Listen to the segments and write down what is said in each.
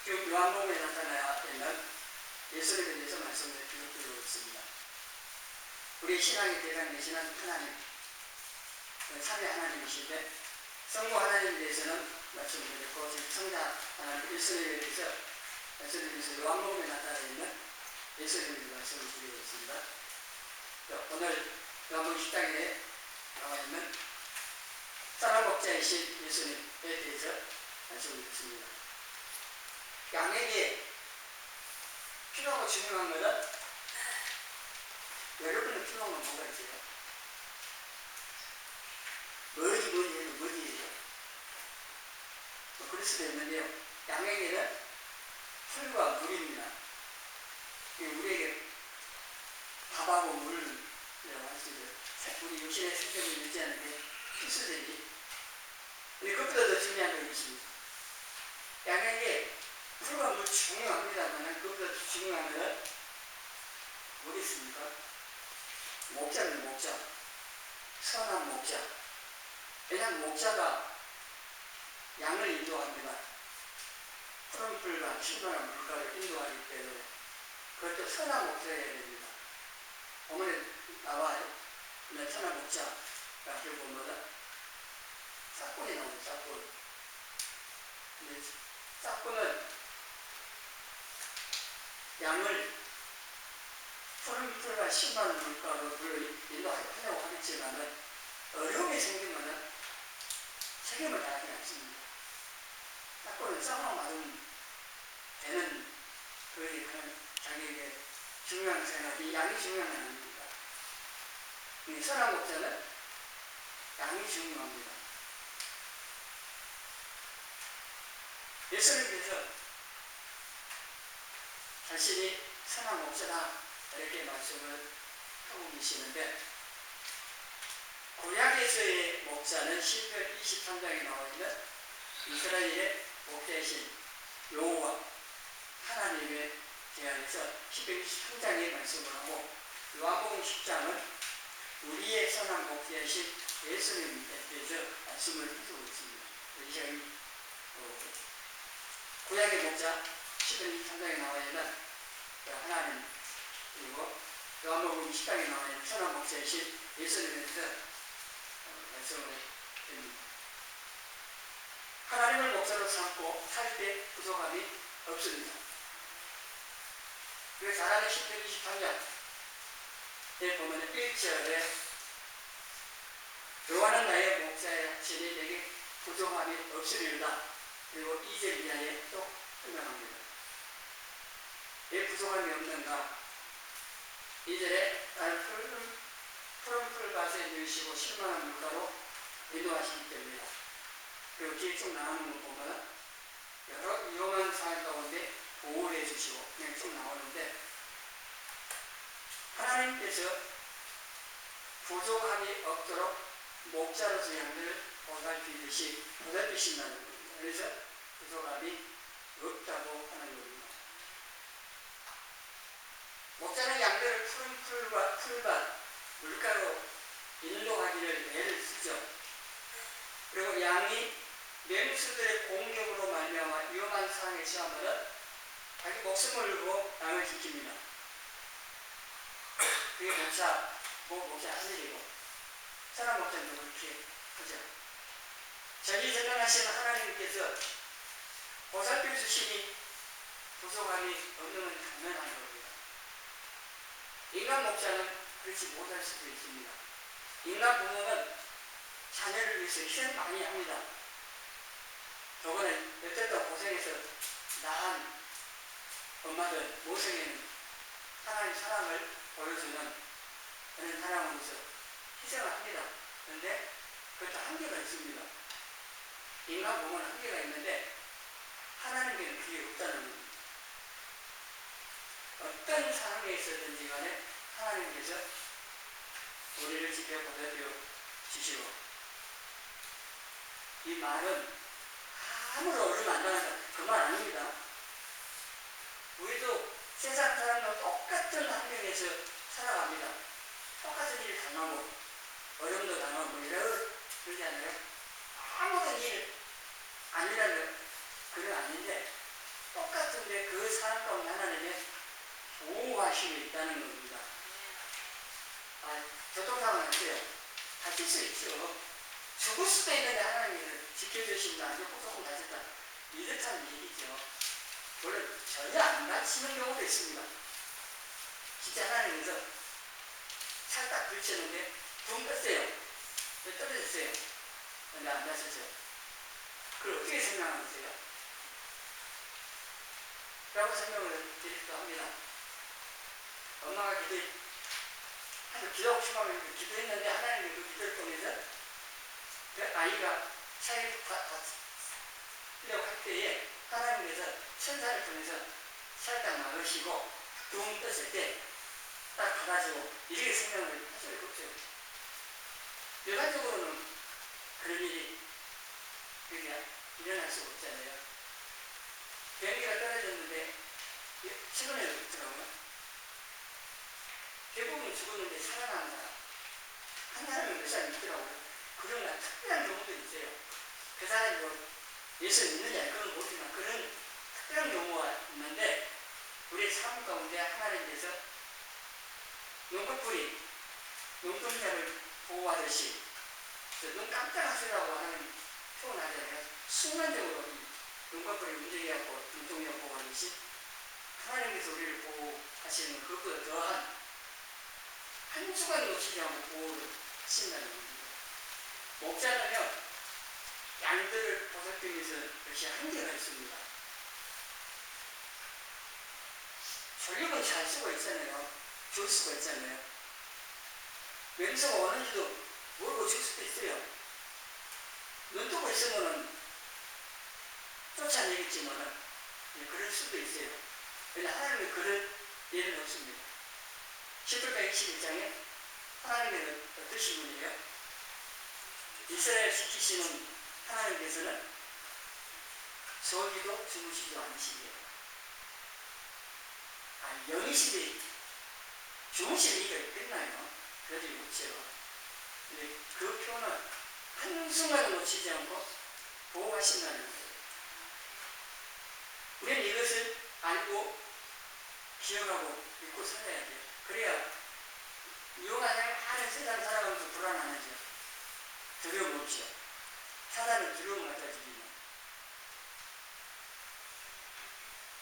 지금 요한복음에 나타나 있는 예수님에 대해서 말씀을 드리고 있습니다. 우리 신앙의 대상 되시는 하나님, 삼위 하나님이신데 성부 하나님에 대해서는 말씀드렸고, 지금 성자 하나님 예수님에 대해서 말씀드리면서 요한복음에 나타나 있는 예수님에 대해서 말씀을 드리고 있습니다. 오늘 요한복음 10장에 나와 있는 사랑목자이신 예수님에 대해서 말씀을 드렸습니다. 양에게 필요하고 중요한 것은, 여러분은 필요한 건 뭐가 있어요? 뭐지 해도 뭐지예요? 그럴 수도 있는데요. 양에게는 풀과 물입니다. 우리에게 밥하고 물이라고 할 수 있어요. 우리 육신의 생명을 유지하는 게 필수적이지. 근데 그것보다 더 중요한 것이 있습니다. 양에게 풀과 물 중요합니다만, 그것보다 더 중요한 것은 뭐가 있습니까? 목자입니다. 목자. 선한 목자. 왜냐하면 목자가 양을 인도합니다. 푸른 풀과 신선한 물가를 인도하기 때문에 그것도 선한 목자여야 됩니다. 오늘 나와요. 선한 목자가 앞을 보면 싹꾼이 나옵니다. 싹꾼. 근데 싹꾼은 양을 푸른 풀과 신선한 물가로 인도하려고 하겠지만 어려움이 생기면 책임을 다하지 않습니다. 싹꾼은 싸움만 맞으면 되는 그런 자기에게 중요한 생각이 양이 중요한 게 아닙니다. 선한 목자는 양이 중요합니다. 예수님께서 자신이 선한 목자다 이렇게 말씀을 하고 계시는데, 구약에서의 목자는 시편 23장에 나와 있는 이스라엘의 목자이신 여호와 하나님에 대하여서 시편 23장에 말씀을 하고, 요한복음 10장은 우리의 선한 목자이신 예수님에 대해서 말씀을 해주고 있습니다. 이 시간이 구약의 목자 시편 23장에 나와 있는 하나님, 그리고 요한복음 10장에 나와 있는 선한 목자이신 예수님에 대해서 말씀을 드립니다. 하나님을 목자로 삼고 살 때 부족함이 없습니다. 그래서 잘 아는 시편 23장에 보면 1절에 여호와는 나의 목자시니 내게 부족함이 없으리로다. 그리고 2절 이하에 또 설명합니다. 왜 부족함이 없는가? 2절에 나를 푸른 풀밭에 누이시고 신선한 물가로 인도하시기 때문이다. 그리고 뒤에 쭉 나오는 거 보면 여러 위험한 상황 가운데 보호를 해주시고 그냥 쭉 나오는데, 하나님께서 부족함이 없도록 목자로서 양들을 보살피신다는 겁니다. 그래서 부족함이 없다고 하는 겁니다. 목자는 양들을 푸른 풀밭, 물가로 인도하기를 애를 쓰죠. 그리고 양이 맹수들의 공격으로 말미암아 위험한 상황에 처하면 자기 목숨을 걸고 양을 지킵니다. 그게 목자 할 일이고, 선한 목자는 그렇게 하죠. 전지전능하신 하나님께서 보살펴 주시니 부족함이 없는 건 당연한 겁니다. 인간 목자는 그렇지 못할 수도 있습니다. 인간 부모는 자녀를 위해서 희생 많이 합니다. 저번에 여태껏 고생해서 낳은 엄마들 모성에는 하나님 사랑을 보여주는 그런 사랑으로서 희생을 합니다. 그런데 그것도 한계가 있습니다. 인간 부모는 한계가 있는데 하나님께는 그게 없다는 겁니다. 어떤 상황에 있었든지 간에 하나님께서 우리를 지켜보살펴 주시고, 이 말은 아무런 어려움 안 당한다 그 말 아닙니다. 우리도 세상 사람과 똑같은 환경에서 살아갑니다. 똑같은 일을 당하고 어려움도 당하고 그러지 않아요? 아무런 일 아니라는 그건 아닌데, 똑같은데 그 사람 가운데 하나님의 보호하심이 있다는 겁니다. 교통사고는 어때요? 다칠 수 있죠. 죽을 수도 있는데 하나님이 지켜주시면 안 좋고 조금 다쳤다. 이렇다는 얘기죠. 물론 전혀 안 다치는 경우도 있습니다. 진짜 하나님께서 살짝 부딪혔는데 붕 떴어요. 떨어졌어요. 근데 안 다쳤어요. 그걸 어떻게 설명하세요? 라고 설명을 드리기도 합니다. 엄마가 아주 기도하고 싶으면 기도했는데 하나님이 그 기도를 통해서 그 아이가 차에 뛰려고 할 때에 하나님께서 천사를 통해서 살짝 막으시고 둥 떴을 때 딱 받아주고 이렇게 설명을 할 수가 없죠. 일반적으로는 그런 일이 그게 일어날 수가 없잖아요. 비행기가 떨어졌는데 최근에 그렇더라고요. 대부분 죽었는데 살아난 사람 한 사람이 몇 사람 있더라고요. 그런 특별한 경우도 있어요. 그 사람이 뭐 예수 믿느냐 그건 모르지만 그런 특별한 경우가 있는데 우리 삶 가운데 하나님께서 눈꺼풀이 눈동자를 보호하듯이 눈 깜짝하시라고 하는 표현하잖아요. 순간적으로 눈꺼풀이 움직여갖고 눈동자 보호하듯이 하나님께서 우리를 보호하시는 그것보다 더한 한순간 놓치지 않고 보호를 하신다는 겁니다. 목자라면 양들을 보살피기 위해서 역시 한계가 있습니다. 조력은 잘 쓰고 있잖아요. 줄 수가 있잖아요. 맹수가 오는지도 모르고 줄 수도 있어요. 눈 뜨고 있으면은 쫓아내겠지만은 그럴 수도 있어요. 그런데 하나님은 그런 예는 없습니다. 10절과 21장에 하나님은 어떠신 분이에요? 이스라엘 지키시는 하나님께서는 저기도 주무시지도 않으시게요. 영이시되 주무시는 이가 있겠나요? 그러지 못해요. 근데 그 표현은 한순간 놓치지 않고 보호하신다는 거예요. 우리는 이것을 알고 기억하고 믿고 살아야 돼요. 그래야 유용한 많은 세상 살아가면서 불안 안 하죠. 두려움 없죠. 사단은 두려움 갖다주기만.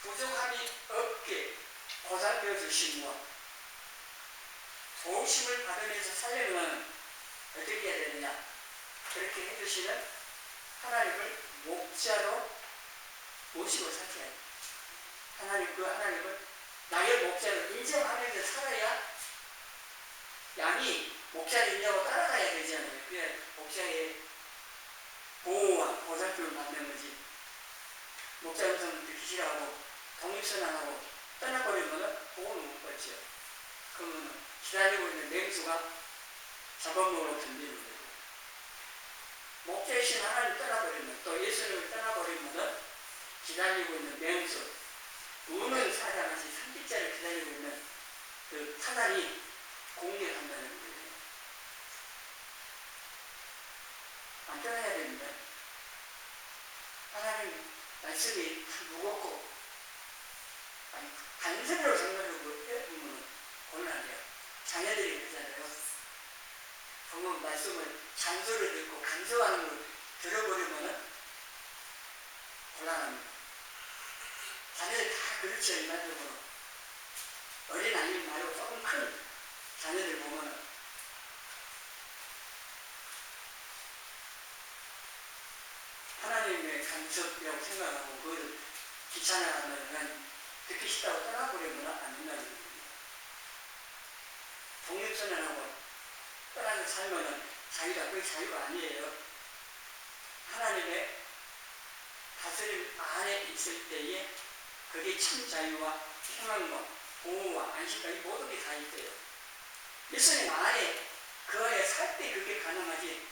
부족함이 없게 보살펴 주시고 도우심을 받으면서 살려면 어떻게 해야 되느냐? 그렇게 해주시는 하나님을 목자로 모시고 살아야 돼요. 하나님을 나의 목자로 인정하면서 살아야 양이 목자를 인정하고 따라가야 되잖아요. 그래야 목자의 보호와 보살핌을 받는 거지. 목자 음성을 듣기 싫어하고 독립선언하고 떠나버리면 보호는 못 받죠. 그러면 기다리고 있는 맹수가 잡아먹으러 덤비는 거예요. 목자이신 하나님 떠나버리면 또 예수님을 떠나버리면 기다리고 있는 맹수 우는 사자같이 산기자를 기다리고 있는 그 사단이 공격한다는 거예요. 안 떠나야 됩니다. 하나님 말씀이 무겁고 간섭으로 생각하고 보면 곤란해요. 자녀들이 그러잖아요. 부모 말씀을 잔소리를 듣고 간섭하는 걸 들어버리면 곤란합니다. 자녀들 다 그렇죠. 일반적으로 어린 아이 말고 조금 큰 자녀들 보면 하나님의 간섭이라고 생각하고 그걸 귀찮아하면 듣기 싫다고 떠나버리면 안 된다는 겁니다. 독립선언하고 떠나는 삶은 자유가 그 자유가 아니에요. 하나님의 다스림 안에 있을 때에 그게 참 자유와 평안과 보호와 안식과 이 모든 게 다 있어요. 예수님 안에 그 안에 살 때 그게 가능하지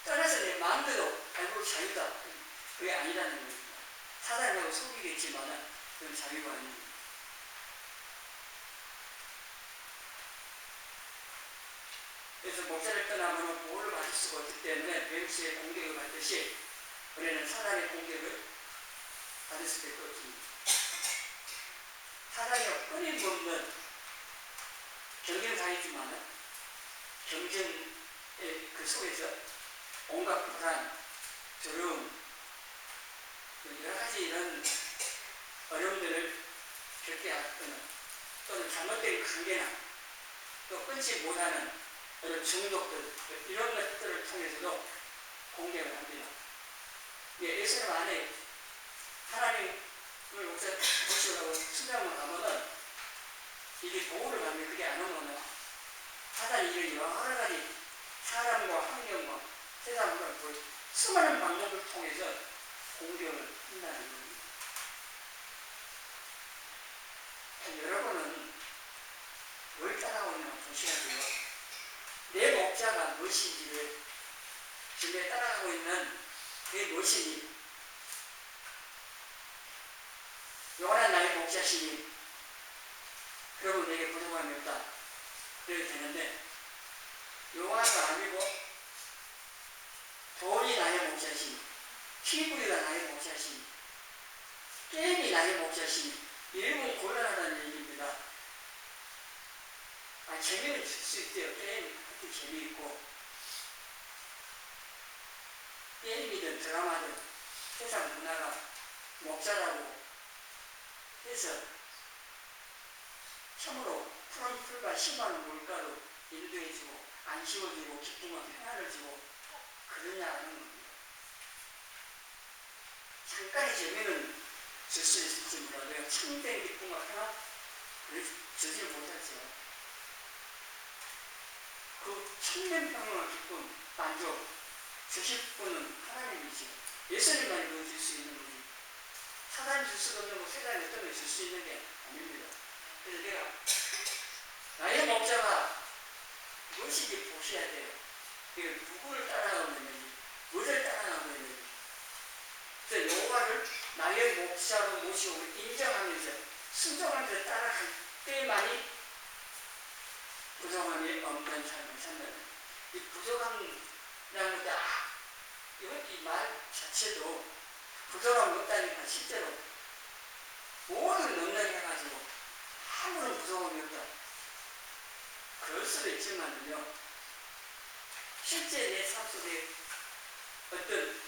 떠나서 내 마음대로 알고 자유다 그게 아니라는 겁니다. 사단이라고 속이겠지만 그건 자유가 아닙니다. 그래서 목자를 떠나면 보호를 받을 수가 없기 때문에 뱀수의 공격을 받듯이 우리는 사단의 공격을 받을 수밖에 없습니다. 사단이 끊임없는 경쟁사이지만 경쟁의 그 속에서 온갖 불안, 두려움, 여러 가지 이런 어려움들을 겪게 하거나 또는 잘못된 관계나 또 끊지 못하는 이런 중독들 이런 것들을 통해서도 공격을 합니다. 예수님 안에 하나님을 모시려고 순장을 가면은 이게 보호를 하면 그게 안 오면은 사단이 이런 여러 가지 사람과 환경과 세상과 수많은 방법을 통해서 공격을 한다는 겁니다. 여러분은 뭘 따라오고 있나 보셔야고요. 내 목자가 무엇인지를 지금 따라가고 있는 그게 무엇이니? 영원한 나의 목자시니 그러면 내게 부족함이 없다. 그래도 되는데 영화가 아니고 돈이 나의 목자시니 피부가 나의 목자시니 게임이 나의 목자시니 이러면 곤란하다는 얘기입니다. 재미는 줄 수 있대요. 게임이 그렇게 재미있고 게임이든 드라마든 세상 문화가 목자라고 해서 참으로 푸른 풀과 심한 물가로 인도해주고 안심을 주고 기쁨과 평안을 주고 그러냐 하는 겁니다. 잠깐의 재미는 줄 수 있을지 몰라도 참된 기쁨과 평안 주지 못하죠. 그 참된 평안과 기쁨, 만족 주실 분은 하나님이죠. 예수님만이 그걸 줄 수 있는 거지. 사단이 줄 수도 없는 거 세상에 어떤 걸 줄 수 있는 게 아닙니다. 그래서 내가 나의 목자가 무엇인지 보셔야 돼요. 내가 누구를 따라가고 있는지, 무엇을 따라가고 있는지. 그래서 여호와를 나의 목자로 모시고 인정하면서 순종하면서 따라갈 때만이 부족함이 없는 삶을 산다는 이 부족함이라는 것도 이 말 자체도 부족함이 없다니까 실제로 모든 능력을 해가지고 아무런 부족함이 없다. 그럴 수도 있지만요. 실제 내 삶 속에 어떤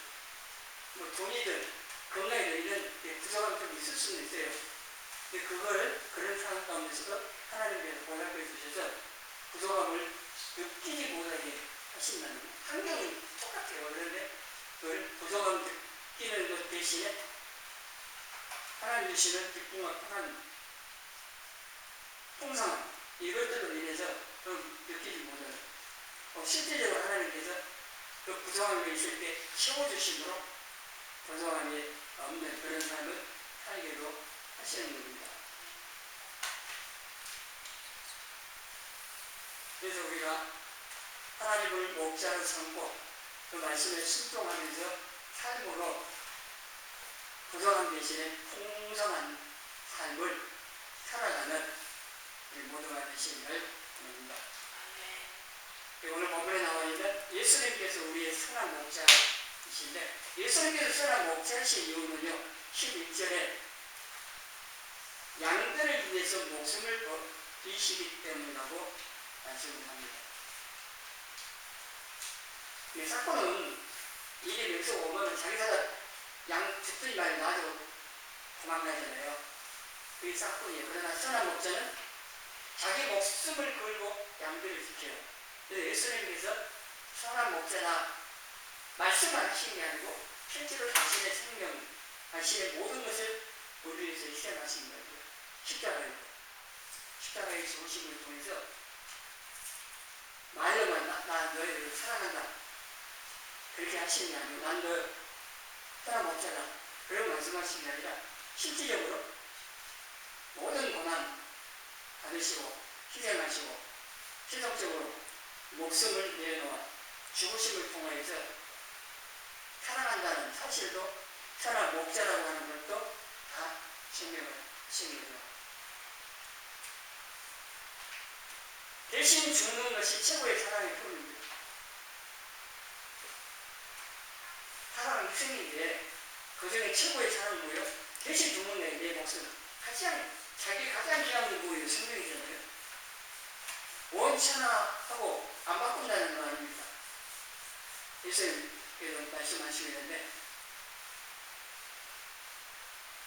돈이든 건강이든 이런 부족함이 좀 있을 수는 있어요. 근데 그걸 그런 상황 가운데서도 하나님께서 보답해 주셔서 부족함을 느끼지 못하게 하신다는 거예요. 환경이 똑같아요. 그런데 그걸 부족함을 느끼는 것 대신에 하나님 주시는 기쁨과 평안, 풍성함 이것들로 인해서 좀 느끼지 못해요. 실제적으로 하나님께서 그 부족함이 있을 때 채워주심으로 부족함이 없는 그런 삶을 살게도 하시는 겁니다. 그래서 우리가 하나님을 목자로 삼고 그 말씀에 순종하면서 삶으로 부족함 대신에 풍성한 삶을 살아가는 우리 모두가 되시기를 바랍니다. 오늘 본문에 나와 있는 예수님께서 우리의 선한 목자이신데 예수님께서 선한 목자이신 이유는요 11절에 양들을 위해서 목숨을 버리시기 때문이라고 말씀을 합니다. 이 사건은 이게 여기서 오면 자기가 양 죽더니 말이 놔두고 도망가잖아요. 그 사건이에요. 그러나 선한 목자는 자기 목숨을 걸고 양들을 지켜요. 그래서 예수님께서 선한 목자나 말씀만 하시는 게 아니고 실제로 자신의 생명, 자신의 모든 것을 우리 위해서 희생하신 거예요. 십자가의 죽으심을 통해서 말로만 나 너희를 사랑한다 그렇게 하시는 게 아니고 난 너 선한 목자다 그런 말씀하시는 게 아니라 실질적으로 모든 고난 받으시고 희생하시고 최종적으로 목숨을 내놓아 죽으심을 통해서 사랑한다는 사실도 선한 목자라고 하는 것도 다 증명을 하신 거죠. 대신 죽는 것이 최고의 사랑의 표현입니다. 사랑은 희생인데 그 중에 최고의 사랑은 뭐예요? 대신 죽는 내 목숨 자기 가장 귀한 게 뭐예요? 생명이잖아요. 원천하 하고 안 바꾼다는 거 아닙니까? 예수님께서 말씀하시는데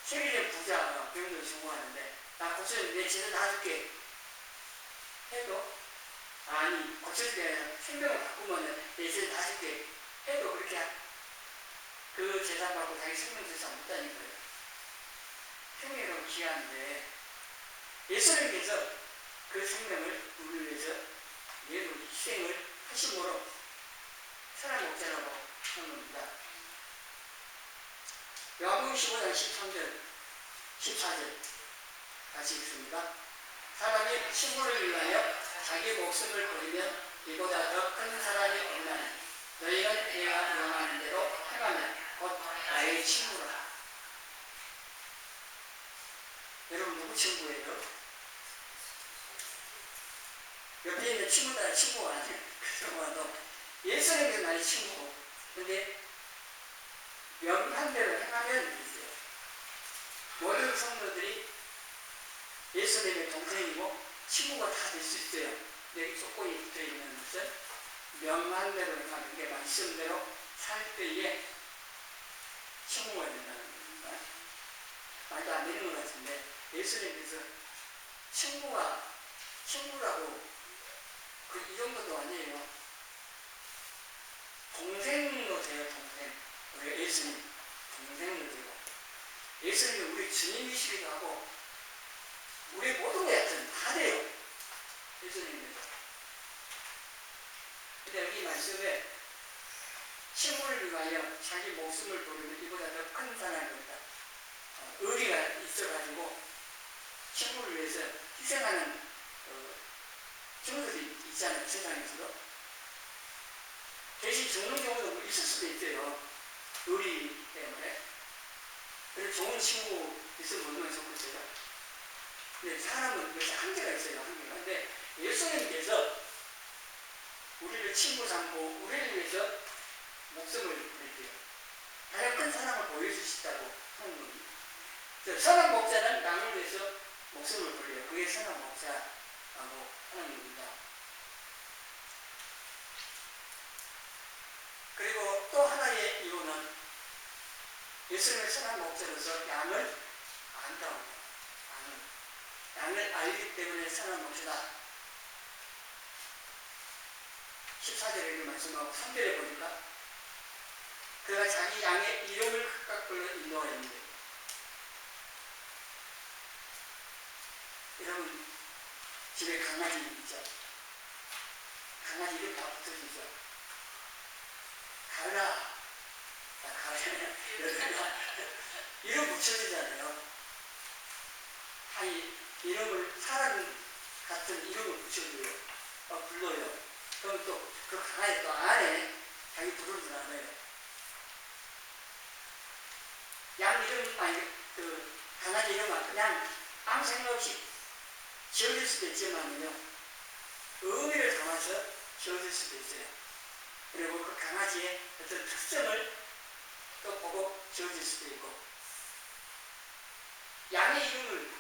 세계적 부자가 병도 신고하는데 나 고쳐서 내 죄를 다 줄게 해도 아니 고쳐줄 게 아니라 생명을 바꾸면 내 죄를 다 줄게 해도 그렇게 그 재산 받고 자기 생명 재산 못다는 거예요. 생명이 너무 귀한데 예수님께서 그 생명을 우리를 위해서 예로 희생을 하심으로 사랑 목자라고 하는 겁니다. 요한복음 15장 13절 14절 같이 읽습니다. 사람이 친구를 위하여 자기 목숨을 버리면 이보다 더 큰 사랑이 없나니 너희는 내가 명하는 대로 행하면 곧 나의 친구라. 여러분 누구 친구예요? 옆에 있는 친구다 친구가 아니에요. 그동안도 예수님이 나의 친구고 근데 명한대로 행하면 있어요. 모든 성도들이 예수님의 동생이고 친구가 다 될 수 있어요. 여기 조건이 붙어 있는 것은 명한대로 행하는 게 말씀대로 살 때에 친구가 된다는 겁니다. 말도 안 되는 것 같은데 예수님께서 친구라고 이 정도도 아니에요. 동생도 돼요. 동생. 우리 예수님 동생도 되고 예수님이 우리 주님이시기도 하고 우리 모든 게 하여튼 다 돼요. 예수님께서. 근데 여기 말씀에 친구를 위하여 자기 목숨을 버리면 이보다 더 큰 사랑이 없다. 의리가 있어가지고 친구를 위해서 희생하는 친구들이 있잖아요. 세상에서도. 대신 죽는 경우도 있을 수도 있어요. 의리 때문에. 그래서 좋은 친구 있으면 얼마나 좋겠어요. 근데 사람은 역시 한계가 있어요. 한계가. 근데 예수님께서 우리를 친구 삼고 우리를 위해서 목숨을 버릴게요. 가장 큰 사랑을 보여주시다고 하는 겁니다. 선한 목자는 남을 위해서 목숨을 버려요. 그게 선한 목자라고 하는 겁니다. 그리고 또 하나의 이유는 예수님의 선한 목자로서 양을 안다고. 양을 알기 때문에 선한 목자다. 14절에 말씀하고 3절에 보니까 그가 자기 양의 이름을 각각 불러 인도하였는데 여러분 집에 강아지 있죠? 강아지 이름 다 붙어지죠? 가을아 가을아 이름 붙여주잖아요. 아니 이름을 사람 같은 이름을 붙여줘요. 불러요. 그럼 또 그 강아지 또 안에 자기 부르는 줄 알아요. 양 이름 아니 그 강아지 이름은 그냥 아무 생각 없이 지어질 수도 있지만요. 의미를 담아서 지어질 수도 있어요. 그리고 그 강아지의 어떤 특성을 또 보고 지어질 수도 있고 양의 이름을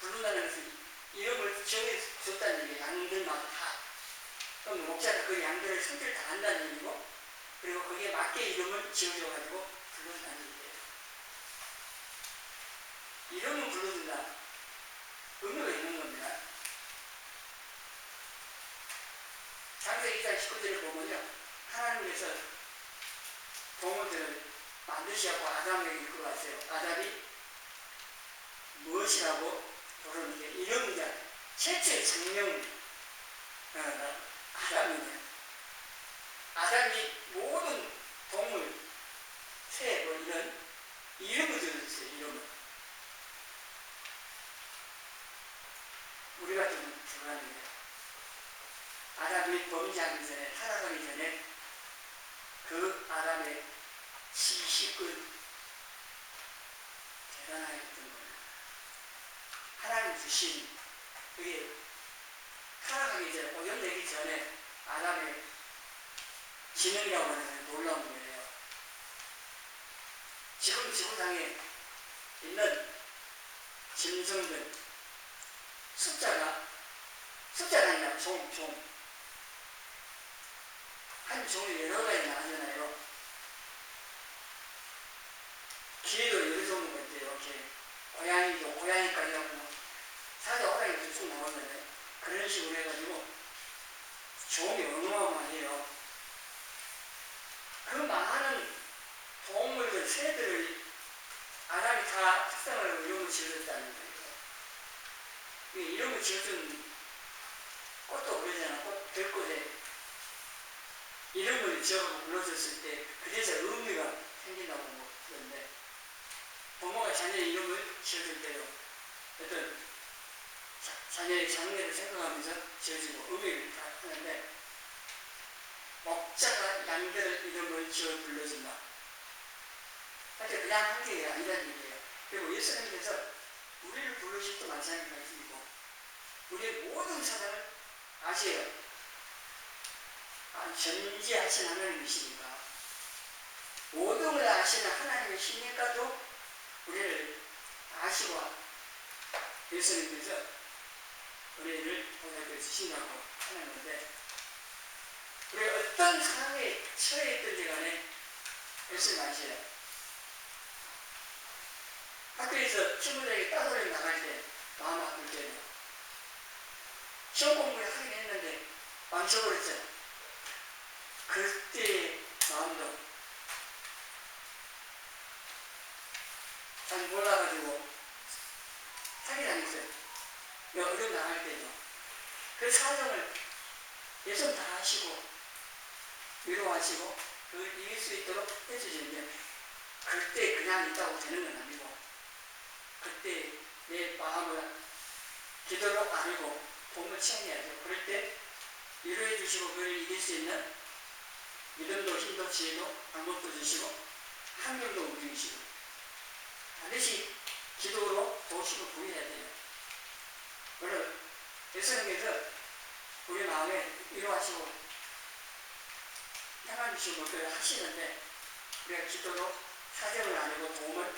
부른다는 것은 이름을 지어줬다는 얘기예요. 양들마다 다. 그럼 목자가 그 양들의 성질을 다 안다는 얘기고 그리고 거기에 맞게 이름을 지어줘가지고 불러준다는 얘기예요. 이름은 불러준다. 의미가 있는 겁니다. 창세기 2장 19절을 보면요. 하나님께서 동물들을 만드시고 아담에게 이끌어 왔어요. 아담이 무엇이라고 부르는 게 이름이자 최초의 생명 아담이냐. 아담이 모든 동물, 새, 이런 이름을 지어줬어요. 이름을. 우리 같으면 불가능해요. 아담이 범죄하기 전에, 타락하기 전에 그 아담의 지식은 대단하게 했던 거예요. 하나님 주신 그게 타락하기 전에, 오염되기 전에 아담의 지능이라고 하는 게 놀라운 거예요. 지금 지구상에 있는 짐승들, 숫자가 아니라 종. 한 종이 여러 가지 나잖아요. 개도 여러 종류가 있대요. 고양이도 고양이까지 하고 사자 호랑이도 쭉 나오는데 그런 식으로 해가지고 종이 어마어마해요. 그 많은 동물들, 새들을 아담이 다 특성을 하고 이름을 지어줬다는 거예요. 이름을 지어준 꽃도 그러잖아. 들꽃에 이름을 지어서 불러줬을 때 그래서 의미가 생긴다고 뭐 그런데 부모가 자녀의 이름을 지어줄 때도 어떤 자녀의 장래를 생각하면서 지어주고 의미를 다 하는데 목자가 양들을 이름을 지어 불러준다. 하여튼 그냥 한 게 아니라는 얘기예요. 그리고 예수님께서 우리를 부르실 때 마찬가지이고 우리의 모든 사랑을 아세요. 전지하신 하나님이시니까 모든 걸 아시는 하나님이시니까도 우리를 아시고 예수님께서 우리를 보살펴 주신다고 하는 건데 우리가 어떤 상황에 처해 있든지 간에 예수님 아시요. 학교에서 친구들에게 따돌림 나갈 때 마음 아플 때도 시험 공부를 하긴 했는데 망쳐버렸죠. 그때의 마음도 잘 몰라가지고 사기당했어요. 어려움 나갈 때도 그 사정을 예수님 다 하시고 위로하시고 그걸 이길 수 있도록 해주시는데 그때 그냥 있다고 되는 건 아니고 그때 내 마음을 기도로 알고 도움을 청해야죠. 그럴 때 위로해 주시고 그를 이길 수 있는 믿음도 힘도 지혜도 방법도 주시고 환경도 움직이시고 반드시 기도로 도우시고 구해야 돼요. 물론 예수님께서 우리 마음에 위로하시고 평안 주시고 그걸 하시는데 우리가 기도로 사정을 나누고 도움을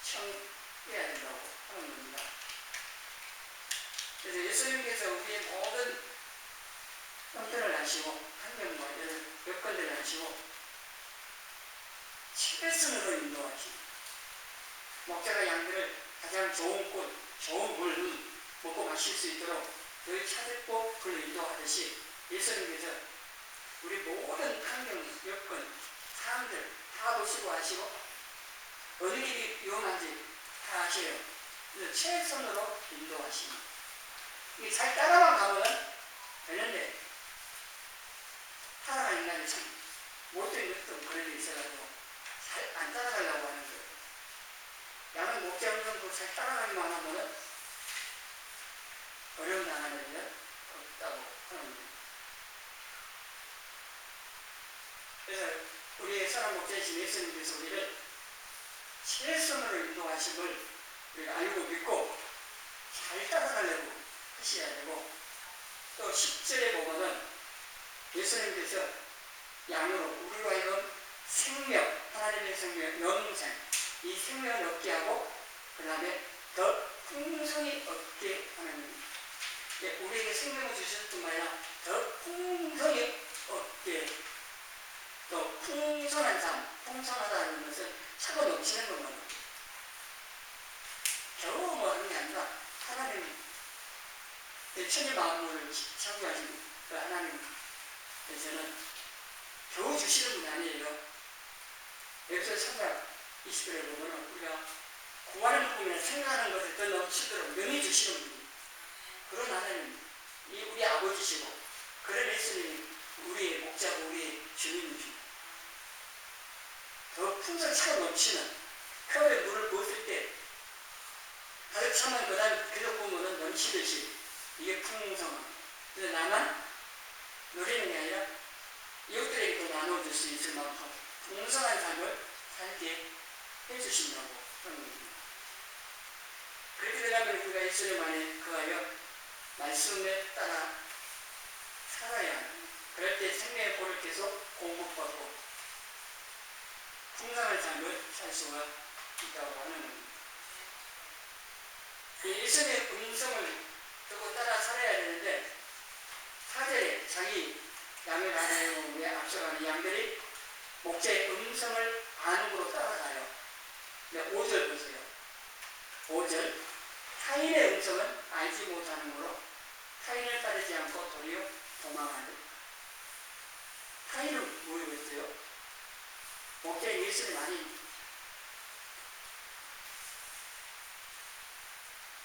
청해야 된다고 하는 겁니다. 그래서 예수님께서 우리의 모든 형편을 아시고 환경과 여건들을 아시고 최선으로 인도하시고 목자가 양들을 가장 좋은 꽃, 좋은 물 먹고 마실 수 있도록 늘 찾고 그를 인도하듯이 예수님께서 우리 모든 환경, 여건, 사람들 다 보시고 아시고 어느 길이 위험한지 다 아셔요. 그래서 최선으로 인도하십니다. 이게 잘 따라만 가면 되는데 살아가는 인간이 참 못된 것도 그런 게 있어가지고 잘 안 따라가려고 하는 거예요. 양은 목자 운동도 잘 따라가기만 하면 어려운 나가는 일은 없다고 하는 거예요. 그래서 우리의 선한 목자이신 예수님께서 우리를 최선으로 인도하심을 우리가 알고 믿고 잘 따라가려고 하셔야 되고 또 10절에 보면은 예수님께서 양으로 우리로 하여금 생명, 하나님의 생명, 영생 이 생명을 얻게 하고 그 다음에 더 풍성히 얻게 하는 우리에게 생명을 주실 뿐만 아니라 더 풍성히 얻게 또 풍성한 삶, 풍성하다는 것은 차고 넘치는 것만 겨우 뭐 하는 게 아니라 하나님 천지 만물을 창조하신 그 하나님께서는 겨우 주시는 분이 아니에요. 여기서 3장 20절에 보면 우리가 구하는 꿈이나 생각하는 것을 더 넘치도록 능히 주시는 분이 그런 하나님, 이 우리 아버지시고 그런 예수님이 우리의 목자고 우리의 주님이십니다. 더 풍성히 차고 넘치는 컵에 물을 부었을 때 가득 차면 그 다음 계속 보면 넘치듯이 이게 풍성한. 그래서 나만 누리는 게 아니라 이웃들에게도 나눠줄 수 있을 만큼 풍성한 삶을 살게 해주신다고 하는 겁니다. 그렇게 되려면 우리가 예수님 안에 거하여 말씀에 따라 살아야 합니다. 그럴 때 생명의 보를 계속 공급받고 풍성한 삶을 살 수가 있다고 하는 겁니다. 예수님의 음성을 듣고 따라 살아야 되는데 4절에 자기 양을 나누에 앞서가는 양들이 목자의 음성을 안으로 따라가요. 5절 보세요. 5절 타인의 음성은 알지 못하는으로 타인을 따르지 않고 도리어 도망하는. 타인은 뭐였어요? 목자의 예수님 아닌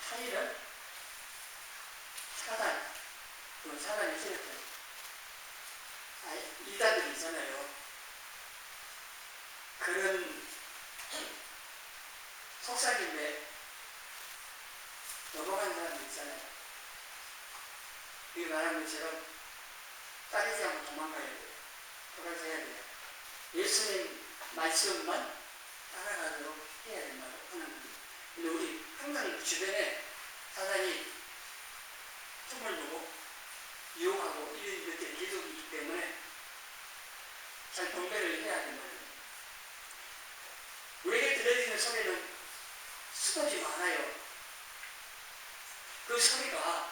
타인은 사단, 그 사단의 세력들, 이단들이 있잖아요. 그런 속삭임에 넘어가는 사람도 있잖아요. 이 말한 것처럼 따르지 않고 도망가야 돼요. 돌아서 해야 돼요. 예수님 말씀만 따라가도록 해야 된다고 하는 겁니다. 근데 우리 항상 주변에 사단이 틈을 두고 유혹하고 이런 것들이 계속 있기 때문에 잘 분별을 해야 된다는 겁니다. 우리에게 들려지는 소리는 수없이 많아요. 그 소리가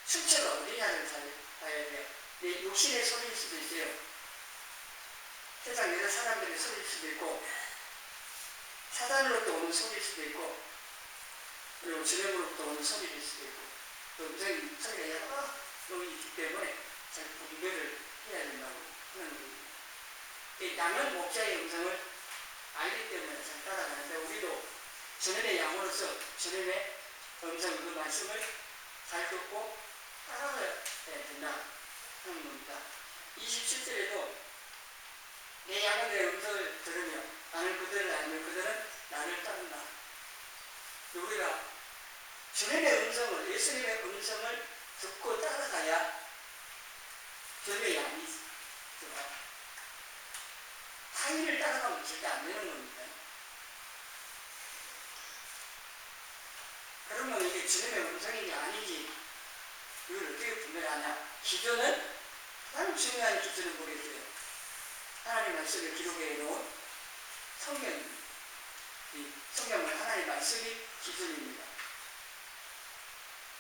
출처가 어디냐를 잘 봐야 돼요. 내 육신의 소리일 수도 있어요. 세상 여러 사람들의 소리일 수도 있고, 사단으로부터 오는 소리일 수도 있고, 그리고 주변으로부터 오는 소리일 수도 있고, 또 음성이 소리가 여러 있기 때문에 잘 분별을 해야 된다고 하는 겁니다. 양은 목자의 음성을 알기 때문에 잘 따라가는데, 우리도 주님의 양으로서 주님의 음성, 그 말씀을 잘 듣고 따라가야 된다 하는 겁니다. 27절에도 내 양은 내 음성을 들으며 나는 그들을 알며 그들은 나를 따른다. 우리가 주님의 음성을, 예수님의 음성을 듣고 따라가야 주님의 양이 들어가. 타인을 따라가면 절대 안 되는 겁니다. 그러면 이게 주님의 음성인지 아닌지 이걸 어떻게 분별하냐? 기준은 가장 중요한 기준은 뭐겠어요? 하나님 말씀을 기록해 놓은 성경, 이 성경은 하나님 말씀이 기준입니다.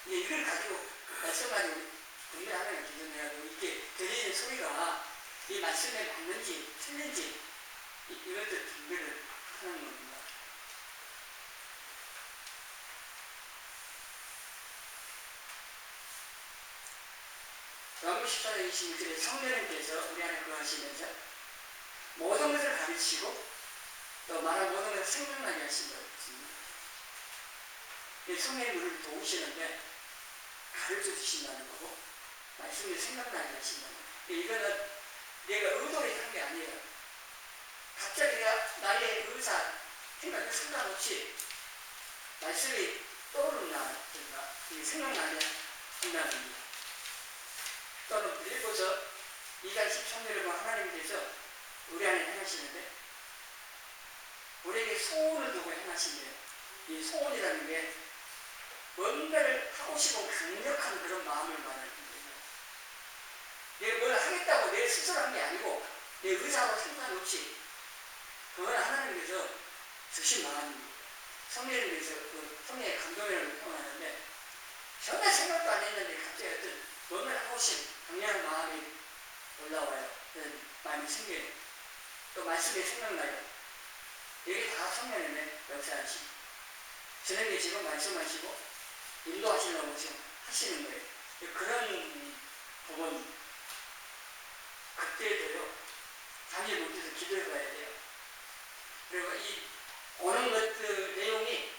이걸 가지고 말씀 가지고 분별하는 기준이라 이게 들리는 소리가 이 말씀에 맞는지 틀린지 이것들 분별을 하는 겁니다. 요한복음 14장 21절에 성령님께서 우리 안에 거하시면서 모든 것을 가르치고 또 말한 모든 것을 생각나게 하신다고 했습니다. 성령이 우리를 도우시는데 가르쳐 주신다는 거고 말씀을 생각나게 하신다는 거고, 이거는 내가 의도로 한 게 아니에요. 갑자기 나의 의사 생각에 상관없이 말씀이 떠오른다, 이게 생각나게 한다는 겁니다. 또는 빌립보서 2장 13절에 보면 하나님께서 우리 안에 행하시는데 우리에게 소원을 두고 행하신대요. 이 소원이라는 게 뭔가를 하고 싶은 강력한 그런 마음을 말하는 거예요. 내가 뭘 하겠다고 내 스스로 한 게 아니고 내 의사와 상관없이 그건 하나님께서 주신 마음입니다. 성령님께서 그 성령의 감동을 표현하는데 전혀 생각도 안 했는데 갑자기 어떤 뭔가를 하고 싶은 강력한 마음이 올라와요. 그런 마음이 생겨요. 또 말씀이 생각나요. 여기 다 성령님의 역사하시고 주님이 지금 말씀하시고 인도하시려고 지금 하시는 거예요. 그런 부분 그때도요 잠시 못해서 기도해 봐야 돼요. 그리고 이 오는 것들 내용이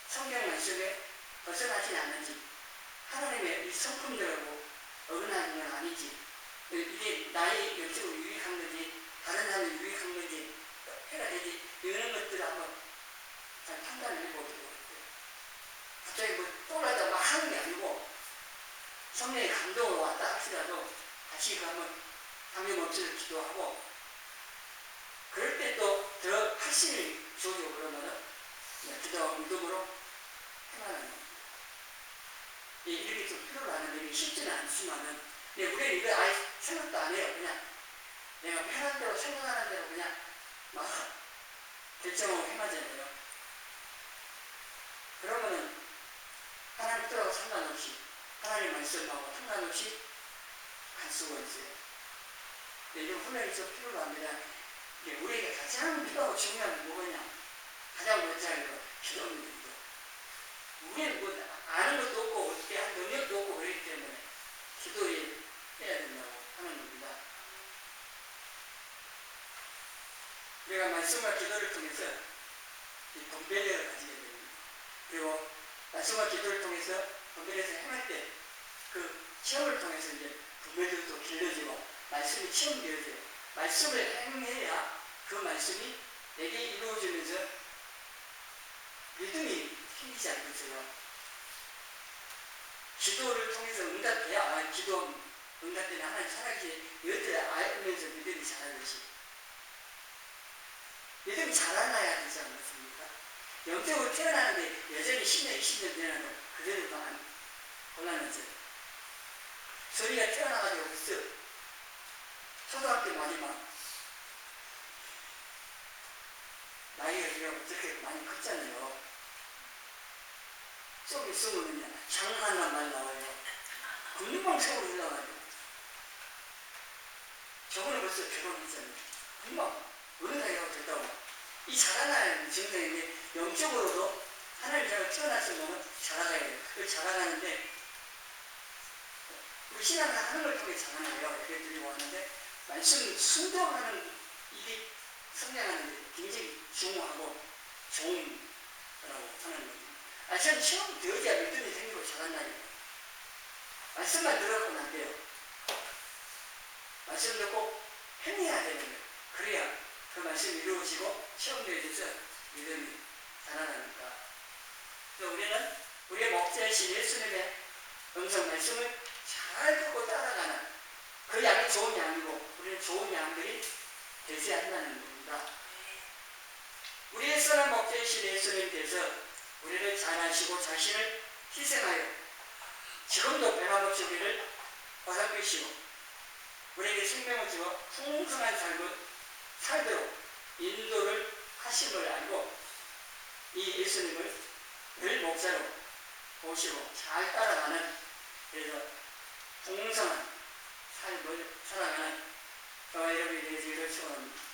성경 말씀에 벗어나지 않는지 하나님의 이 성품들하고 어긋나는 건 아닌지 이게 나의 영적으로 유익한 건지 다른 사람이 유익한 건지 해가 되지 이런 것들을 한번 잘 판단을 해보도록 할게요. 갑자기 뭐 떠올라다 막 하는 게 아니고 성령의 감동으로 왔다 하시라도 다시 한번 감명없이를 기도하고 그럴 때 또 더 확신을 주어주고 그러면은 기도와 믿음으로 해나가는 겁니다. 이렇게 좀 필요로 하는데 이게 쉽지는 않지만은 우리는 이거 아예 생각도 안 해요. 그냥 내가 편한 대로 생각하는 대로 그냥 막 결정하고 행하잖아요. 상태하고 상관없이 하나님 말씀하고 상관없이 갈 수가 있어요. 이런 훈련이 좀 필요로 합니다. 우리에게 가장 필요하고 중요한 게 뭐냐? 가장 먼저 할 거, 기도입니다. 우리는 뭐 아는 것도 없고 어떻게 할 능력도 없고 그렇기 때문에 기도를 해야 된다고 하는 겁니다. 우리가 말씀과 기도를 통해서 이 분별력을 가지게 됩니다. 그리고 말씀과 기도를 통해서 분별해서 행할 때 그 체험을 통해서 이제 분별력도 길러지고 말씀이 체험되어져요. 말씀을 행해야 그 말씀이 내게 이루어지면서 믿음이 생기지 않겠어요. 기도를 통해서 응답해야 기도 응답되는 하나님 살아계시 이것들을 알면서 믿음이 자라듯이 믿음이 자라나야 되지 않겠습니까? 영적으로 태어나는데 여전히 10년, 20년 되는 그대로도 안 곤란하죠. 소리가 태어나가지고 있어. 초등학교 마지막 나이가 지금 그렇게 많이 컸잖아요. 좀 있으면 그냥 장난한 말 나와요. 금방 세월이 올라가요. 저번에 벌써 결혼했잖아요. 금방 어느 나이가 됐다고. 이 자라나는 증상인데 영적으로도 하나님께서 태어났으면 자라가야 돼요. 그 자라가는데 우리 신앙을 하는 걸 통해 자라나요. 이렇게 드리고 하는데 말씀 순종하는 일이 성장하는 데 굉장히 중요하고 좋은 거라고 하는 겁니다. 저는 처음 되어져야 믿음이 생기고 자란다니까. 말씀만 들었고는 안 돼요. 말씀 듣고 행해야 되는 거예요. 그래야 그 말씀이 이루어지고 체험되어져서 믿음이 자라나니까. 그래서 우리는 우리의 목자이신 예수님의 음성 말씀을 잘 듣고 따라가는 그 양이 좋은 양이고 우리는 좋은 양들이 되어야 한다는 겁니다. 우리의 선한 목자이신 예수님께서 우리를 잘 아시고 자신을 희생하여 지금도 변함없이 우리를 보살피시고 우리에게 생명을 주어 풍성한 삶을 살도록 인도를 하심을 알고 이 예수님을 늘 목자로 보시고 잘 따라가는 그래서 풍성한 삶을 살아가는 저와 여러분이 되시기를 축원합니다.